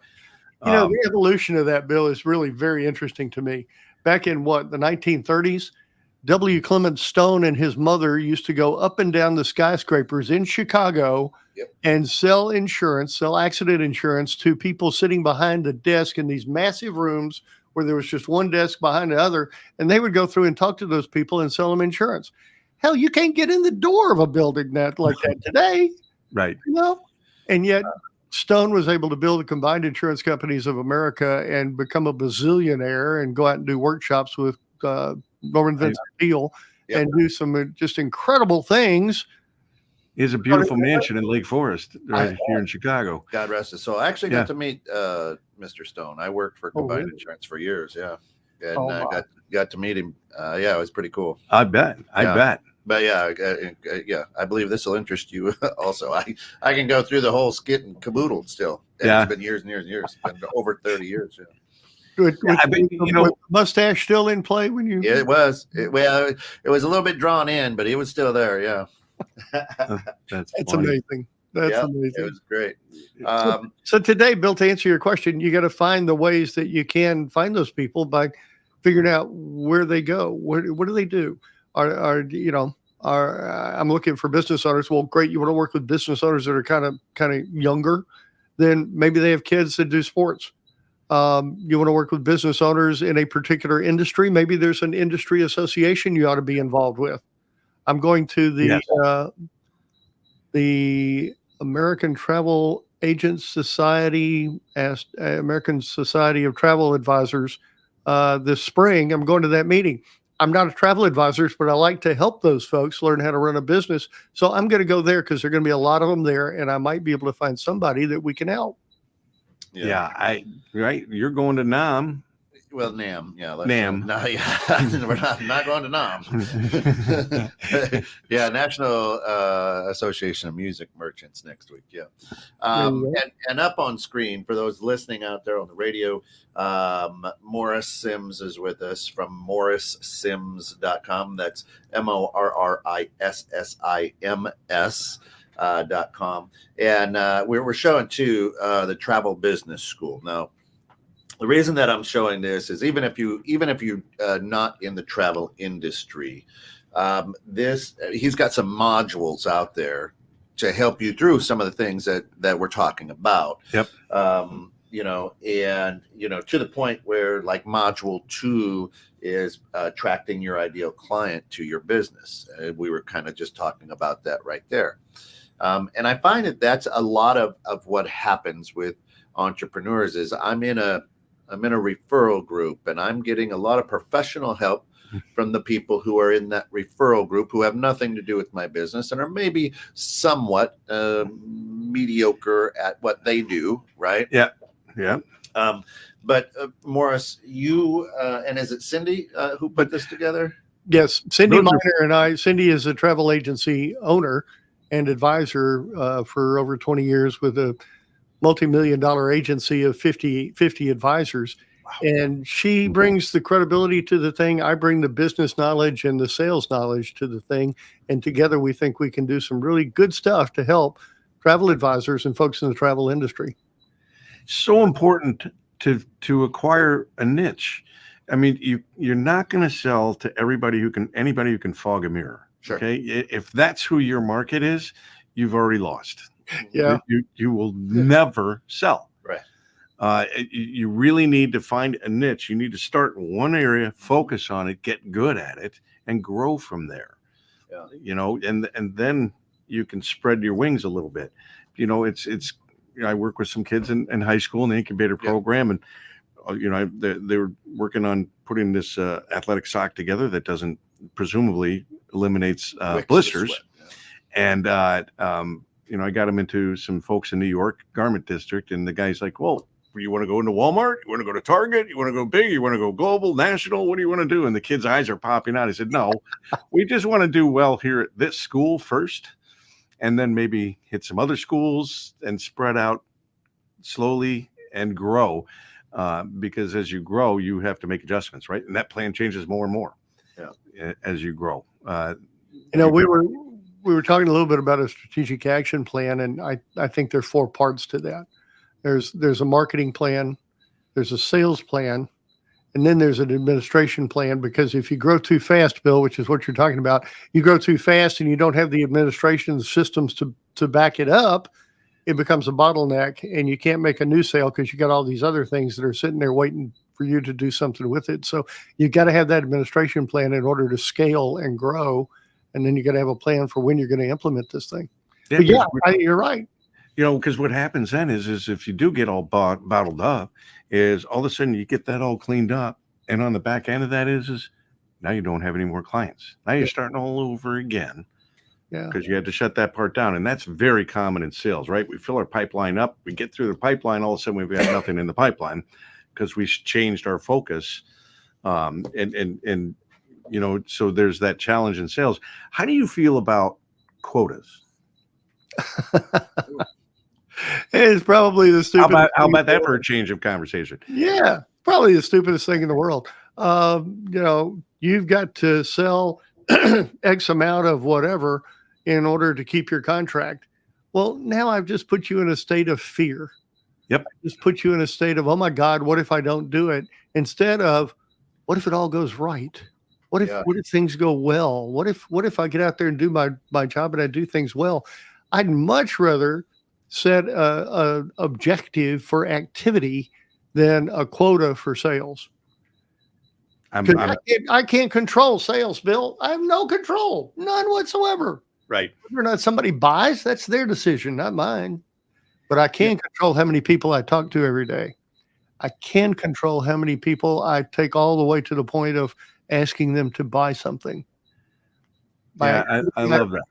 The evolution of that, Bill, is really very interesting to me. Back in the 1930s, W. Clement Stone and his mother used to go up and down the skyscrapers in Chicago and sell accident insurance to people sitting behind the desk in these massive rooms where there was just one desk behind the other. And they would go through and talk to those people and sell them insurance. Hell, you can't get in the door of a building like that today. Right. And yet Stone was able to build the Combined Insurance Companies of America and become a bazillionaire and go out and do workshops with Norman Vincent Peale and do some just incredible things. He has a beautiful mansion in Lake Forest right here in Chicago. God rest his soul. I actually got to meet Mr. Stone. I worked for Combined Insurance for years. Yeah. And got to meet him. It was pretty cool. I bet. But I believe this will interest you also. I can go through the whole skit and caboodle still. It's been years and years and years. It's been over 30 years. Yeah. I bet, Was mustache still in play when you? It was. It was a little bit drawn in, but he was still there. Yeah. That's amazing. That's It amazing. was great. So today, Bill, to answer your question, you got to find the ways that you can find those people by figuring out where they go. What do they do? I'm looking for business owners. Well, great. You want to work with business owners that are kind of younger. Then maybe they have kids that do sports. You want to work with business owners in a particular industry. Maybe there's an industry association you ought to be involved with. I'm going to the American Travel Agents Society, American Society of Travel Advisors, this spring. I'm going to that meeting. I'm not a travel advisor, but I like to help those folks learn how to run a business. So I'm going to go there because there are going to be a lot of them there, and I might be able to find somebody that we can help. Yeah. Right. You're going to NAM. Well, NAM, yeah. NAM. No, yeah, we're not going to NAM. Yeah, National Association of Music Merchants next week. Yeah, and up on screen for those listening out there on the radio, Morris Sims is with us from morrissims.com. That's MORRISSIMS.com, and we're showing too the Travel Business School now. The reason that I'm showing this is even if you not in the travel industry, he's got some modules out there to help you through some of the things that we're talking about. Yep. To the point where like module 2 is attracting your ideal client to your business. We were kind of just talking about that right there. And I find that's a lot of what happens with entrepreneurs is I'm in a referral group, and I'm getting a lot of professional help from the people who are in that referral group who have nothing to do with my business and are maybe somewhat mediocre at what they do, right? Yeah. Yeah. But Morris, you and is it Cindy who put this together? Yes, Cindy Miner and I. Cindy is a travel agency owner and advisor for over 20 years with a multi-million-dollar agency of 50 advisors. Wow. And she brings the credibility to the thing. I bring the business knowledge and the sales knowledge to the thing. And together we think we can do some really good stuff to help travel advisors and folks in the travel industry. So important to acquire a niche. I mean, you're not going to sell to anybody who can fog a mirror. Sure. Okay. If that's who your market is, you've already lost. Yeah. You will never sell. Right. You really need to find a niche. You need to start in one area, focus on it, get good at it, and grow from there. Yeah. And then you can spread your wings a little bit. I work with some kids in high school in the incubator program, and they were working on putting this athletic sock together that doesn't presumably eliminates blisters. And I got him into some folks in New York garment district, and the guy's like, well, you want to go into Walmart? You want to go to Target? You want to go big? You want to go global, national? What do you want to do? And the kid's eyes are popping out. I said, no, we just want to do well here at this school first, and then maybe hit some other schools and spread out slowly and grow. Because as you grow, you have to make adjustments, right? And that plan changes more and more as you grow. We were talking a little bit about a strategic action plan, and I think there are 4 parts to that. There's a marketing plan, there's a sales plan, and then there's an administration plan, because if you grow too fast, Bill, which is what you're talking about, you grow too fast and you don't have the administration systems to back it up, it becomes a bottleneck, and you can't make a new sale because you got all these other things that are sitting there waiting for you to do something with it. So you got to have that administration plan in order to scale and grow. And then you got to have a plan for when you're going to implement this thing. Yeah, you're right. Because what happens then is if you do get all bottled up, is all of a sudden you get that all cleaned up, and on the back end of that is now you don't have any more clients. Now you're starting all over again. Yeah, because you had to shut that part down, and that's very common in sales, right? We fill our pipeline up, we get through the pipeline, all of a sudden we've got nothing in the pipeline because we changed our focus, so there's that challenge in sales. How do you feel about quotas? It's probably the stupid. How about that for a change of conversation? Yeah. Probably the stupidest thing in the world. You've got to sell X amount of whatever in order to keep your contract. Well, now I've just put you in a state of fear. Yep. Just put you in a state of, oh my God, what if I don't do it? Instead of, what if it all goes right? What if things go well? What if I get out there and do my job and I do things well? I'd much rather set a objective for activity than a quota for sales. I can't control sales, Bill. I have no control, none whatsoever. Right. Whether or not somebody buys, that's their decision, not mine. But I can control how many people I talk to every day. I can control how many people I take all the way to the point of asking them to buy something. I love that.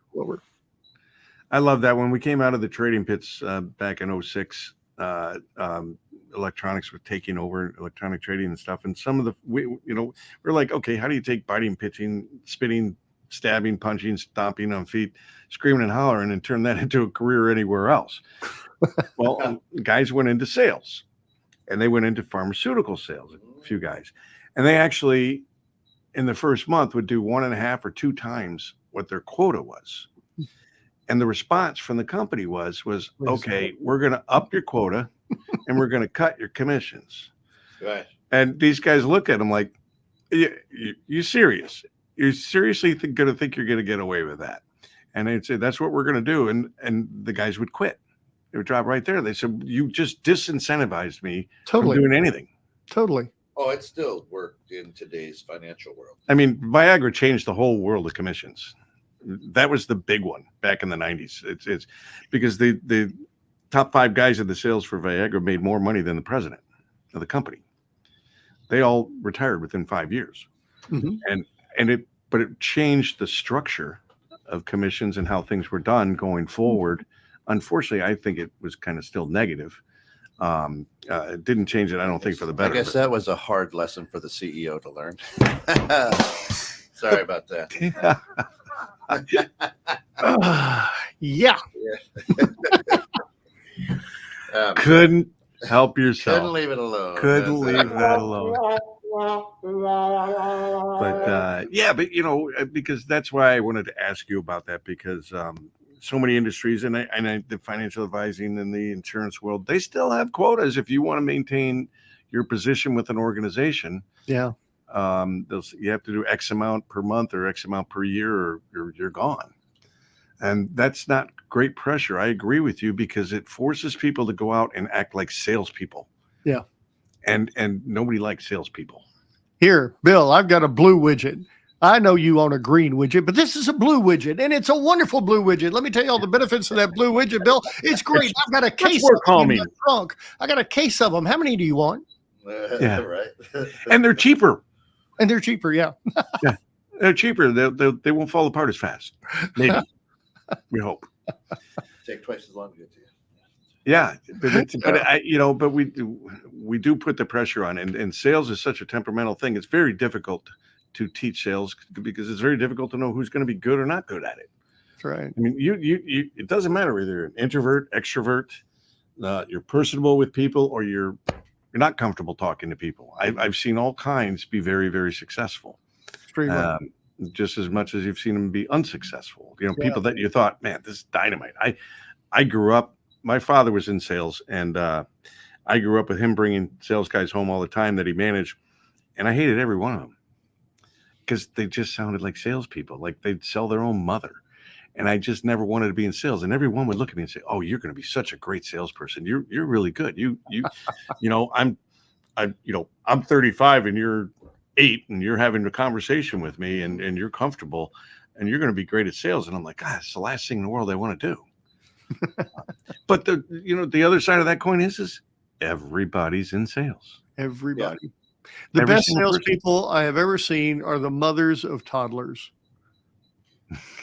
I love that. When we came out of the trading pits back in 2006, electronics were taking over, electronic trading and stuff. And some of we're like, okay, how do you take biting, pitching, spitting, stabbing, punching, stomping on feet, screaming and hollering, and turn that into a career anywhere else? Well, guys went into sales, and they went into pharmaceutical sales, a few guys. And they actually, in the first month, would do 1.5 or 2 times what their quota was. And the response from the company was, okay, we're going to up your quota and we're going to cut your commissions. Right. And these guys look at them like, you serious? You're seriously going to think you're going to get away with that? And they'd say, that's what we're going to do. And the guys would quit. They would drop right there. They said, you just disincentivized me from doing anything. Totally. Oh, it still worked in today's financial world. I mean, Viagra changed the whole world of commissions. That was the big one back in the 90s. It's because the top 5 guys in the sales for Viagra made more money than the president of the company. They all retired within 5 years. Mm-hmm. But it changed the structure of commissions and how things were done going forward. Unfortunately, I think it was kind of still negative. It didn't change it, I don't think, for the better. I guess that was a hard lesson for the CEO to learn. Sorry about that. Yeah. Couldn't help yourself. Couldn't leave it alone. Couldn't leave that alone. But because that's why I wanted to ask you about that, because so many industries and the financial advising and the insurance world, they still have quotas. If you want to maintain your position with an organization, you have to do X amount per month or X amount per year, or you're gone. And that's not great pressure. I agree with you, because it forces people to go out and act like salespeople. Yeah. And nobody likes salespeople. Here, Bill, I've got a blue widget. I know you own a green widget, but this is a blue widget, and it's a wonderful blue widget. Let me tell you all the benefits of that blue widget, Bill. It's great. I've got a case of them in the trunk. I got a case of them. How many do you want? Right. And they're cheaper. Yeah. Yeah, they're cheaper. They won't fall apart as fast. Maybe. We hope. Take twice as long to get to you. Yeah, but we do put the pressure on, and sales is such a temperamental thing. It's very difficult to teach sales, because it's very difficult to know who's going to be good or not good at it. That's right. I mean, you it doesn't matter whether you're an introvert, extrovert, you're personable with people, or you're not comfortable talking to people. I've seen all kinds be very, very successful. Just as much as you've seen them be unsuccessful. People that you thought, man, this is dynamite. I grew up, my father was in sales, and I grew up with him bringing sales guys home all the time that he managed, and I hated every one of them, because they just sounded like salespeople, like they'd sell their own mother. And I just never wanted to be in sales. And everyone would look at me and say, "Oh, you're going to be such a great salesperson. You're really good. I'm 35 and you're 8, and you're having a conversation with me, and you're comfortable, and you're going to be great at sales." And I'm like, God, it's the last thing in the world I want to do. But the other side of that coin is everybody's in sales. Everybody. Yeah. The best salespeople I have ever seen are the mothers of toddlers.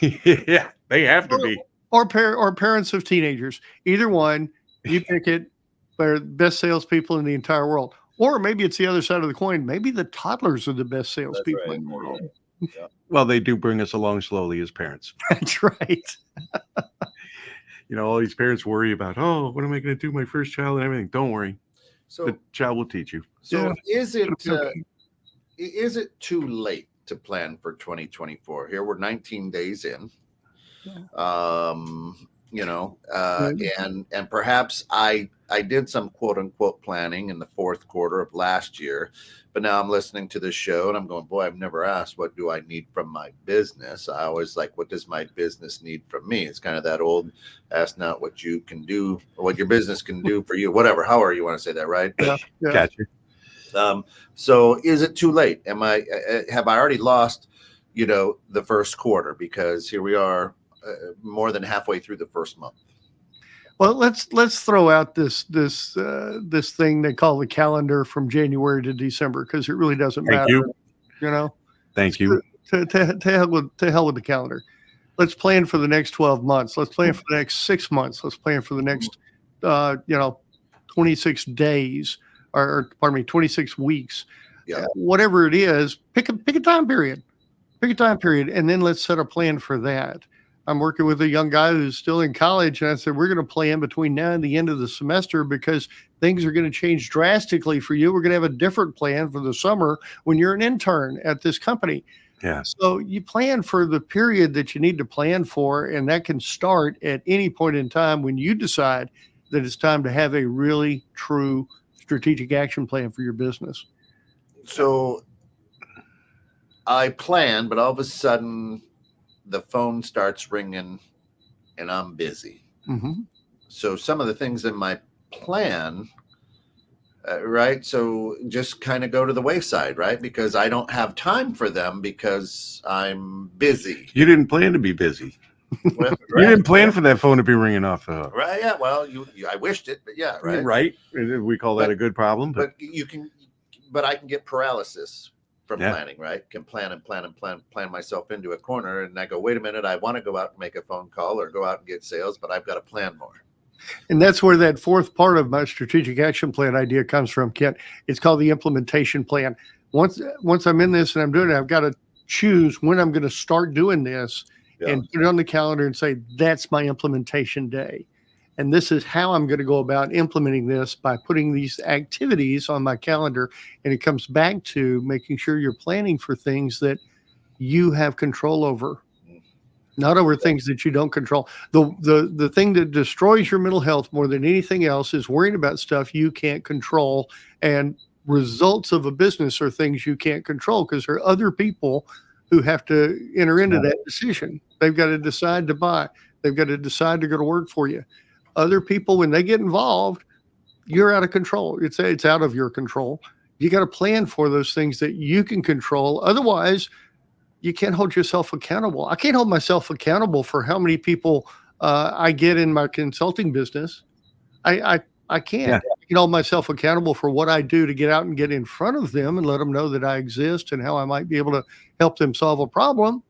Yeah, they have to be. Or parents of teenagers. Either one, you pick it. They're the best salespeople in the entire world. Or maybe it's the other side of the coin. Maybe the toddlers are the best salespeople in the world. Yeah. Well, they do bring us along slowly as parents. That's right. All these parents worry about, oh, what am I going to do with my first child and everything? Don't worry. So the child will teach you. So Yeah. is it too late to plan for 2024? Here we're 19 days in. And perhaps I did some quote unquote planning in the fourth quarter of last year, but now I'm listening to this show and I'm going, boy, I've never asked what do I need from my business. I always like, what does my business need from me? It's kind of that old, ask not what you can do, what your business can do for you, whatever, however you want to say that, right? Yeah. Gotcha. So is it too late? Have I already lost, the first quarter? Because here we are more than halfway through the first month. Well, let's throw out this thing they call the calendar from January to December, because it really doesn't Thank matter. you. Thank you. To hell with the calendar. Let's plan for the next 12 months. Let's plan for the next 6 months. Let's plan for the next 26 days, or pardon me, 26 weeks. Yeah. Whatever it is, pick a time period. And then let's set a plan for that. I'm working with a young guy who's still in college, and I said, we're going to plan between now and the end of the semester, because things are going to change drastically for you. We're going to have a different plan for the summer when you're an intern at this company. Yeah. So you plan for the period that you need to plan for, and that can start at any point in time when you decide that it's time to have a really true strategic action plan for your business. So I plan, but all of a sudden the phone starts ringing and I'm busy. Mm-hmm. So some of the things in my plan, right? So just kind of go to the wayside, right? Because I don't have time for them because I'm busy. You didn't plan to be busy. Well, You didn't plan for that phone to be ringing off the hook. Right. Yeah. Well, I wished it, but yeah. Right. Right. We call that a good problem. But I can get paralysis from Yeah. planning, right? Can plan myself into a corner, and I go, wait a minute, I want to go out and make a phone call or go out and get sales, but I've got to plan more. And that's where that fourth part of my strategic action plan idea comes from, Kent. It's called the implementation plan. Once I'm in this and I'm doing it, I've got to choose when I'm going to start doing this and put it on the calendar and say, that's my implementation day. And this is how I'm going to go about implementing this, by putting these activities on my calendar. And it comes back to making sure you're planning for things that you have control over, not over things that you don't control. The thing that destroys your mental health more than anything else is worrying about stuff you can't control. And results of a business are things you can't control, because there are other people who have to enter into that decision. They've got to decide to buy. They've got to decide to go to work for you. Other people, when they get involved, you're out of control. It's out of your control. You got to plan for those things that you can control. Otherwise, you can't hold yourself accountable. I can't hold myself accountable for how many people I get in my consulting business. I can't. Yeah. I can hold myself accountable for what I do to get out and get in front of them and let them know that I exist and how I might be able to help them solve a problem.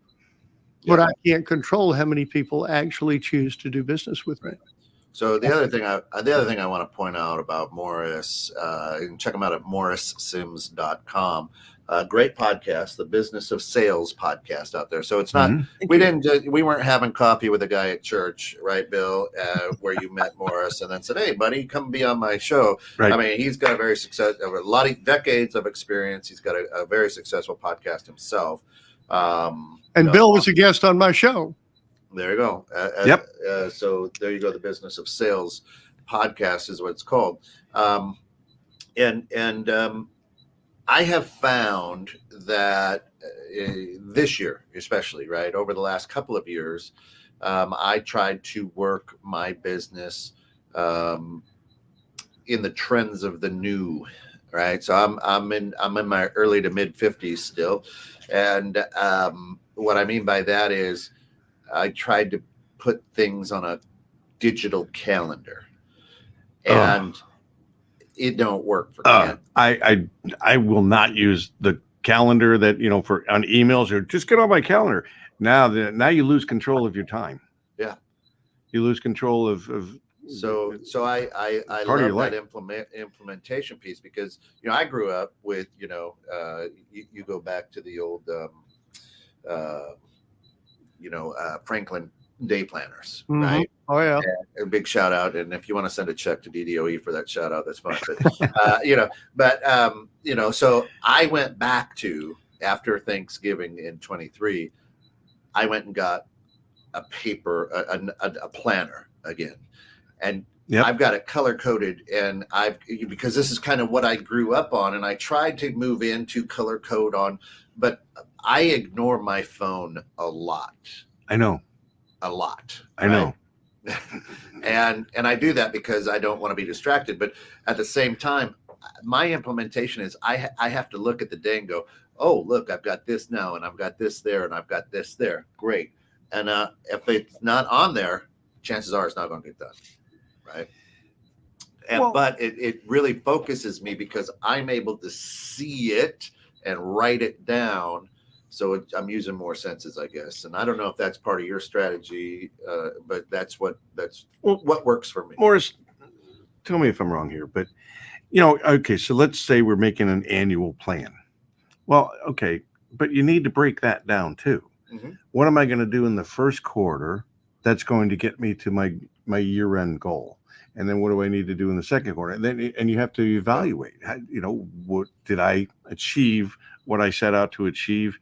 But I can't control how many people actually choose to do business with me. So the other thing I want to point out about Morris, you can check them out at morrissims.com. Great podcast, the Business of Sales podcast out there. So it's not, we weren't having coffee with a guy at church, right, Bill, where you met Morris and then said, hey, buddy, come be on my show. Right. I mean, he's got a lot of decades of experience. He's got a very successful podcast himself. And Bill was a guest on my show. There you go. Yep. So there you go. The Business of Sales podcast is what it's called. I have found that this year, especially, right, over the last couple of years, I tried to work my business in the trends of the new, right? So I'm in my early to mid 50s still, and what I mean by that is I tried to put things on a digital calendar, and it don't work for Ken. I will not use the calendar that, for on emails, or just get on my calendar. Now you lose control of your time. Yeah. You lose control of So I love that implementation piece, because, I grew up with, you go back to the old, Franklin day planners, Mhm. right? Oh yeah. A big shout out. And if you want to send a check to DDOE for that shout out, that's fine. But, so I went back to, after Thanksgiving in 23, I went and got a paper, a planner again. And Yep. I've got it color coded, and because this is kind of what I grew up on, and I tried to move into color code on, but I ignore my phone a lot. I know. A lot. I know. and I do that because I don't want to be distracted. But at the same time, my implementation is I have to look at the day and go, oh, look, I've got this now, and I've got this there, and I've got this there. Great. And if it's not on there, chances are it's not going to get done. Right. But it really focuses me because I'm able to see it and write it down. So I'm using more senses, I guess. And I don't know if that's part of your strategy, but that's what works for me. Morris, tell me if I'm wrong here, but okay, so let's say we're making an annual plan. Well, okay, but you need to break that down too. Mm-hmm. What am I going to do in the first quarter that's going to get me to my year-end goal? And then what do I need to do in the second quarter? And you have to evaluate, what did I achieve, what I set out to achieve,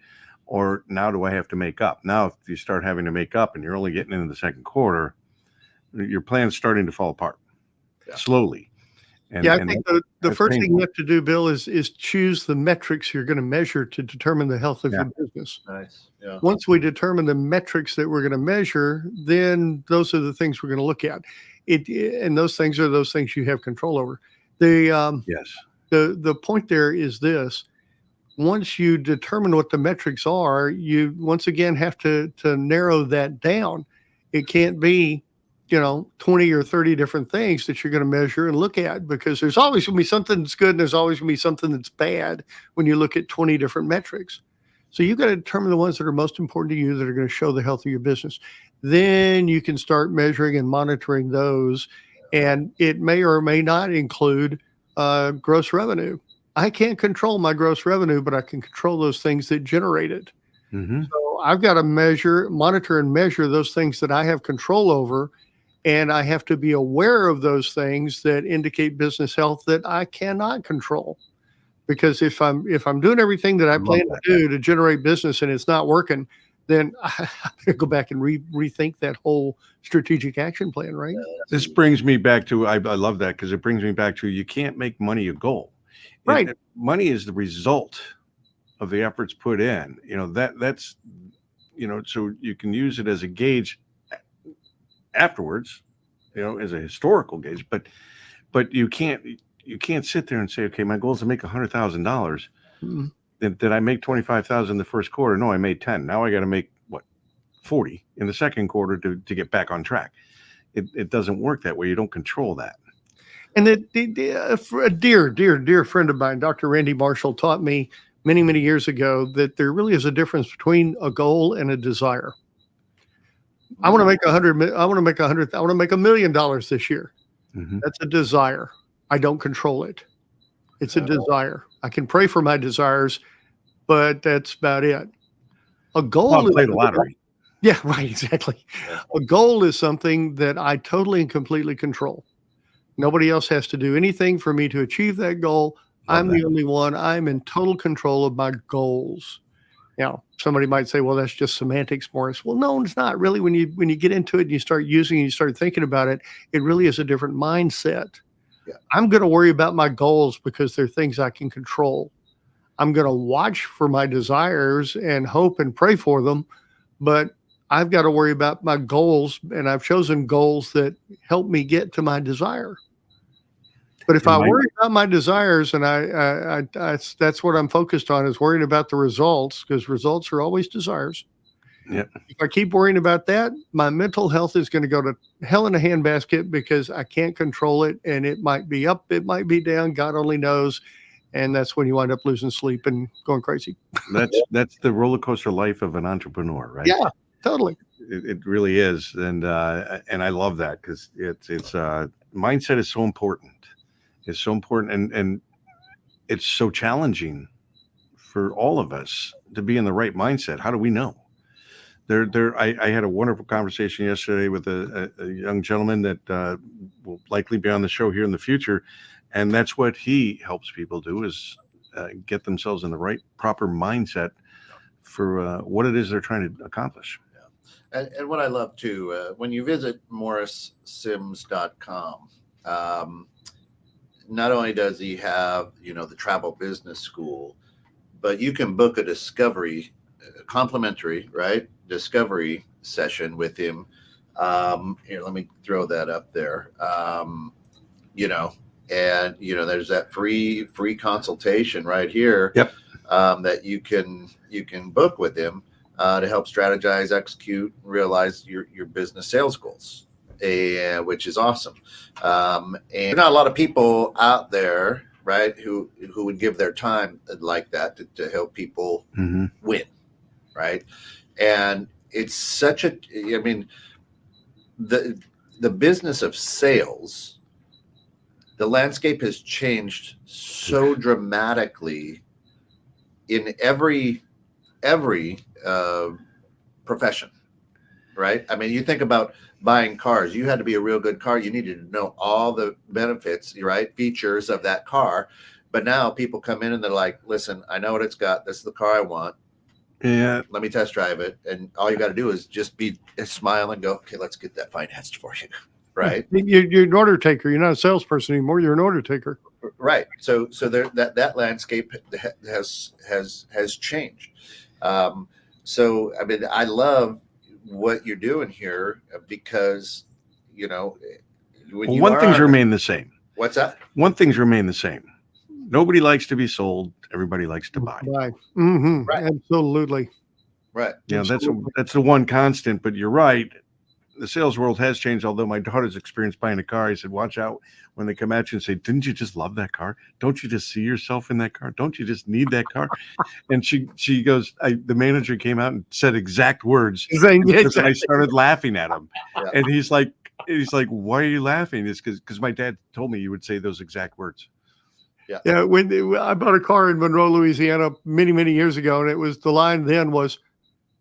or now do I have to make up? Now, if you start having to make up and you're only getting into the second quarter, your plan's starting to fall apart slowly. I think the first thing you have to do, Bill, is choose the metrics you're going to measure to determine the health of your business. Nice. Yeah. Once we determine the metrics that we're going to measure, then those are the things we're going to look at. And those things are those things you have control over. The point there is this: once you determine what the metrics are, you once again have to narrow that down. It can't be 20 or 30 different things that you're going to measure and look at, because there's always going to be something that's good and there's always going to be something that's bad when you look at 20 different metrics. So you've got to determine the ones that are most important to you, that are going to show the health of your business. Then you can start measuring and monitoring those. And it may or may not include gross revenue. I can't control my gross revenue, but I can control those things that generate it. Mm-hmm. So I've got to monitor and measure those things that I have control over. And I have to be aware of those things that indicate business health that I cannot control. Because if I'm doing everything that I plan to do to generate business and it's not working, then I have to go back and rethink that whole strategic action plan, right? This brings me back to, I love that, because it brings me back to, you can't make money a goal. Right. Money is the result of the efforts put in. That's so you can use it as a gauge afterwards, as a historical gauge, but you can't sit there and say, okay, my goal is to make $100,000. Mm-hmm. Did I make 25,000 the first quarter? No, I made 10. Now I got to make 40 in the second quarter to get back on track. It doesn't work that way. You don't control that. And a dear friend of mine, Dr. Randy Marshall, taught me many, many years ago that there really is a difference between a goal and a desire. I want to make $1 million this year. Mm-hmm. That's a desire. I don't control it. It's a desire. I can pray for my desires, but that's about it. A goal is play the lottery. Yeah, right. Exactly. A goal is something that I totally and completely control. Nobody else has to do anything for me to achieve that goal. I'm the only one. I'm in total control of my goals. Somebody might say, well, that's just semantics, Morris. Well, no, it's not really. When you get into it and you start using it, you start thinking about it, it really is a different mindset. Yeah. I'm going to worry about my goals because they're things I can control. I'm going to watch for my desires and hope and pray for them, but I've got to worry about my goals, and I've chosen goals that help me get to my desire. But if I worry about my desires, and that's what I'm focused on, is worrying about the results, because results are always desires. Yeah. If I keep worrying about that, my mental health is going to go to hell in a handbasket, because I can't control it, and it might be up, it might be down, God only knows. And that's when you wind up losing sleep and going crazy. That's the roller coaster life of an entrepreneur, right? Yeah, totally. It really is, and I love that, because it's mindset is so important. It's so important, and it's so challenging for all of us to be in the right mindset. How do we know? I had a wonderful conversation yesterday with a young gentleman that will likely be on the show here in the future, and that's what he helps people do is get themselves in the right proper mindset for what it is they're trying to accomplish. And what I love too, when you visit morrissims.com, not only does he have, the travel business school, but you can book a discovery, complimentary, right? Discovery session with him. Here, let me throw that up there. There's that free consultation right here. Yep. That you can book with him to help strategize, execute, realize your business sales goals, which is awesome. And there's not a lot of people out there, right, who would give their time like that to help people win, right? And it's such the business of sales, the landscape has changed so dramatically in every profession, right? I mean, you think about buying cars. You had to be a real good car. You needed to know all the benefits, right, features of that car. But now people come in and they're like, listen, I know what it's got. This is the car I want. Yeah. Let me test drive it. And all you got to do is just smile and go, okay, let's get that financed for you. Right. You're an order taker. You're not a salesperson anymore. You're an order taker. Right. So there, that landscape has changed. So, I mean, I love what you're doing here because, one thing's remain the same. What's that? One thing's remain the same. Nobody likes to be sold. Everybody likes to buy. Right. Mm-hmm. Right. Absolutely. Right. Yeah, that's the one constant. But you're right. The sales world has changed. Although my daughter's experienced buying a car, I said, watch out when they come at you and say, didn't you just love that car? Don't you just see yourself in that car? Don't you just need that car? And she goes, the manager came out and said exact words. And I started laughing at him. Yeah. And he's like, why are you laughing? It's because my dad told me you would say those exact words. Yeah. When I bought a car in Monroe, Louisiana, many, many years ago, and it was the line then was,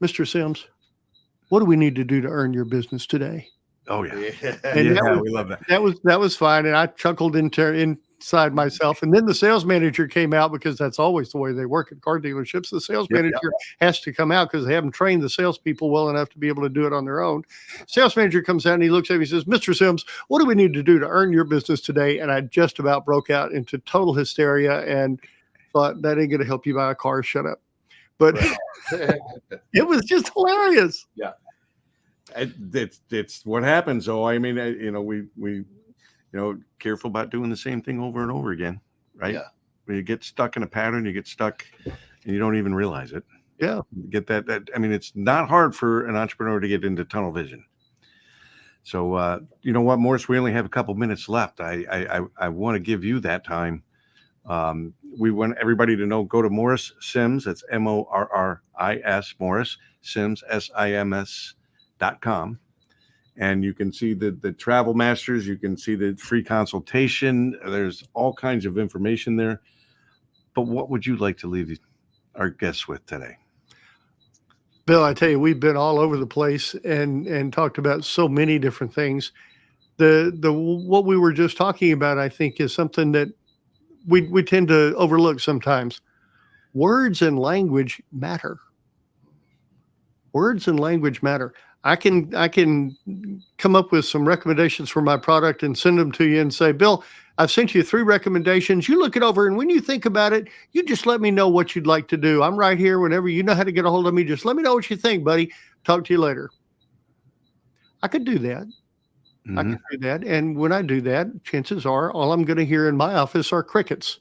Mr. Sims, what do we need to do to earn your business today? Oh yeah, we love that. That was fine, and I chuckled inside myself. And then the sales manager came out because that's always the way they work at car dealerships. The sales manager has to come out because they haven't trained the salespeople well enough to be able to do it on their own. Sales manager comes out and he looks at me and says, "Mr. Sims, what do we need to do to earn your business today?" And I just about broke out into total hysteria and thought, that ain't going to help you buy a car. Shut up. But it was just hilarious. Yeah. It's what happens. So I mean, we careful about doing the same thing over and over again, right? Yeah. When you get stuck in a pattern, you get stuck and you don't even realize it. Yeah. You get that. I mean, it's not hard for an entrepreneur to get into tunnel vision. So, you know what, Morris, we only have a couple minutes left. I want to give you that time. We want everybody to know, go to Morris Sims. That's MORRIS, Morris Sims, SIMS.com. And you can see the travel masters. You can see the free consultation. There's all kinds of information there. But what would you like to leave our guests with today? Bill, I tell you, we've been all over the place and talked about so many different things. The what we were just talking about, I think, is something that we tend to overlook sometimes. Words and language matter. Words and language matter. I can come up with some recommendations for my product and send them to you and say, Bill, I've sent you 3 recommendations. You look it over, and when you think about it, you just let me know what you'd like to do. I'm right here whenever you know how to get a hold of me. Just let me know what you think, buddy. Talk to you later. I could do that. Mm-hmm. I could do that. And when I do that, chances are all I'm going to hear in my office are crickets,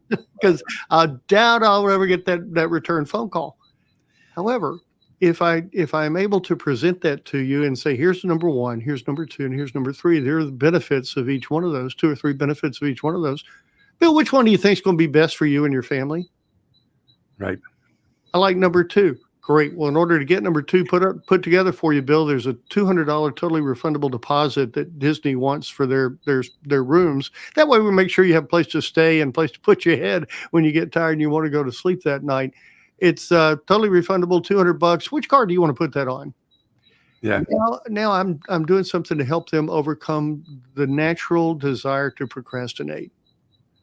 because I doubt I'll ever get that return phone call. However, if I'm able to present that to you and say, here's number 1, here's number 2, and here's number 3, there are the benefits of each one of those, 2 or 3 benefits of each one of those. Bill, which one do you think is going to be best for you and your family? Right. I like number 2. Great. Well, in order to get number 2 put together for you, Bill, there's a $200 totally refundable deposit that Disney wants for their rooms. That way we make sure you have a place to stay and a place to put your head when you get tired and you want to go to sleep that night. It's totally refundable, $200. Which card do you want to put that on? Yeah. Now I'm doing something to help them overcome the natural desire to procrastinate.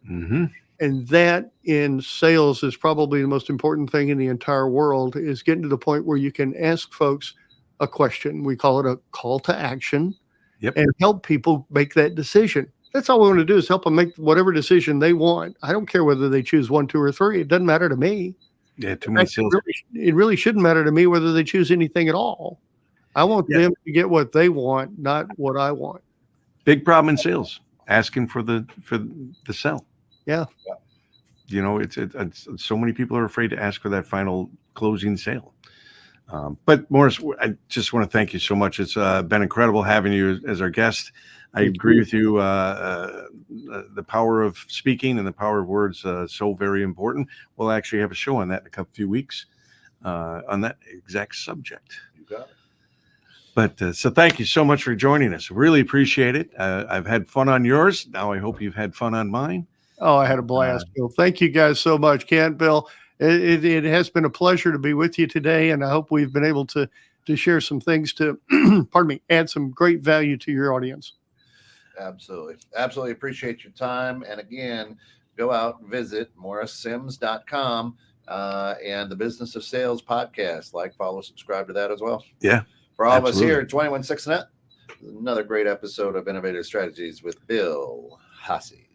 Mm-hmm. And that in sales is probably the most important thing in the entire world, is getting to the point where you can ask folks a question. We call it a call to action. Yep. And help people make that decision. That's all we want to do, is help them make whatever decision they want. I don't care whether they choose 1, 2, or 3. It doesn't matter to me. Yeah, too many sales. It really shouldn't matter to me whether they choose anything at all. I want them to get what they want, not what I want. Big problem in sales, asking for the sell. Yeah. You know, it's so many people are afraid to ask for that final closing sale. But Morris, I just want to thank you so much. It's been incredible having you as our guest. I agree with you. The power of speaking and the power of words, so very important. We'll actually have a show on that in a few weeks on that exact subject. You got it. But so thank you so much for joining us. Really appreciate it. I've had fun on yours. Now I hope you've had fun on mine. Oh, I had a blast, Bill. Thank you guys so much. Kent, Bill, it has been a pleasure to be with you today, and I hope we've been able to share some things to, pardon me, add some great value to your audience. Absolutely. Absolutely appreciate your time. And again, go out and visit morrissims.com and the Business of Sales podcast. Like, follow, subscribe to that as well. Yeah. For all of us here at 216Net, another great episode of Innovative Strategies with Bill Hussey.